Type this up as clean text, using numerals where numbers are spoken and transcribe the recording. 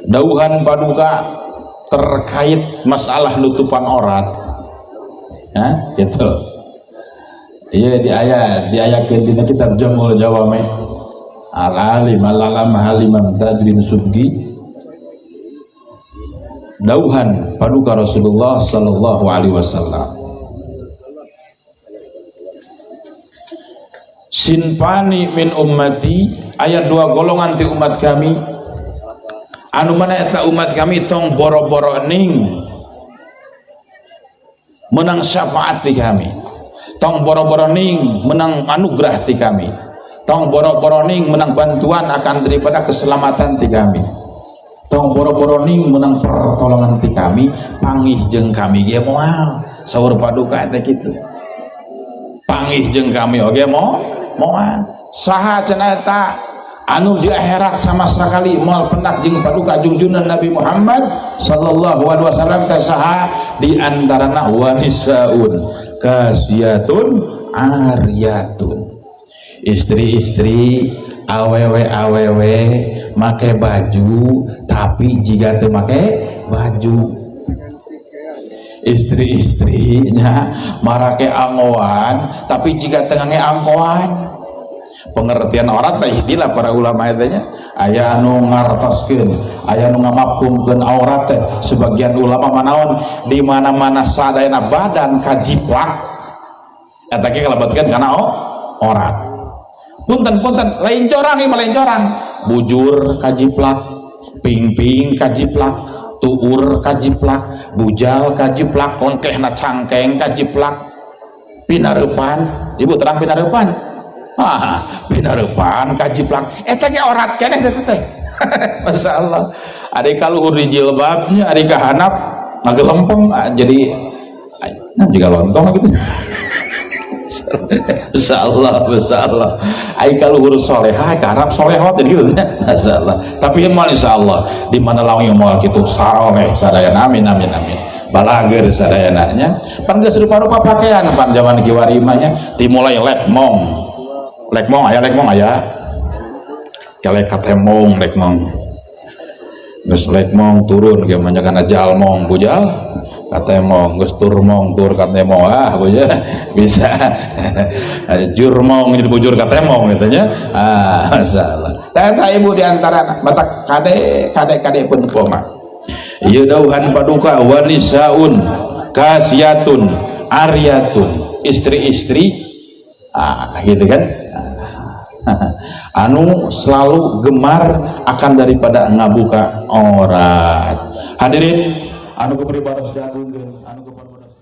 dauhan paduka terkait masalah nutupan aurat. Gitu. Iya di ayat dina kitab Jamul Jawami al-alim al-alama halimam tajrin subgi dauhan paduka Rasulullah sallallahu alaihi wasallam. Sinfani min ummati, ayat dua golongan ti umat kami, anu mana eta umat kami tong boro-boro ning menang syafaat ti kami, tong boro-boro ning menang anugerah ti kami, tong boro-boro ning menang bantuan akan daripada keselamatan ti kami, tong boro-boro ning menang pertolongan ti kami, panggih jeung kami ge moal saur paduka eta kitu. Panggih jeung kami oge moal saha cenah eta anu di akhirat sama sekali moal pendak jeung paduka junjungan Nabi Muhammad sallallahu alaihi wasallam teh saha di antarana wanisaun kasiyatun aryatun, istri-istri awewe make baju tapi jika teu make baju, istri-istrinya marake anggoan tapi jika tengahnya angkoan. Pengertian aurat teh istilah para ulama etanya aya anu ngartoskeun, aya anu ngamapkumkeun aurat teh sebagian ulama manaon di mana-mana sadayana badan kajiplak eta ge kalabatkeun kana aurat. Punten lain corang ieu lain corang, bujur kajiplak, pingping kajiplak, tuur kajiplak, bujal kajiplak, ongkehna cangkeng kajiplak, pinareupan, ibu terang pinareupan. Pinareupan kajiplak eta ge aurat keneh teh. Masyaallah. Ari kaluhur di jilbabnya, ari ka handap ngagelempeng jadi juga lontong gitu. Masyaallah. Ai kaluhur salehah ka harap salehot gitu. Masyaallah. Tapi ieu insyaallah di mana lawan moal kitu saleh sadayana amin. Balager sadayananya pan geus rupa-rupa pakaian pan zaman kiwari mah nya dimulai lekmong aya kelek katemong lekmong geus lekmong turun ge manjagana jalmong bujal katemong geus turmong tur katemong bujal bisa jurmong jadi bujur katemong gitu nya masyaallah tah ibu di antara batak kade pun koma ieu dauhan paduka wanisaun kasiyatun aryatun, istri-istri gitu kan anu selalu gemar akan daripada ngabuka aurat. Hadirin anu kepribados diagungkeun, anu kepribados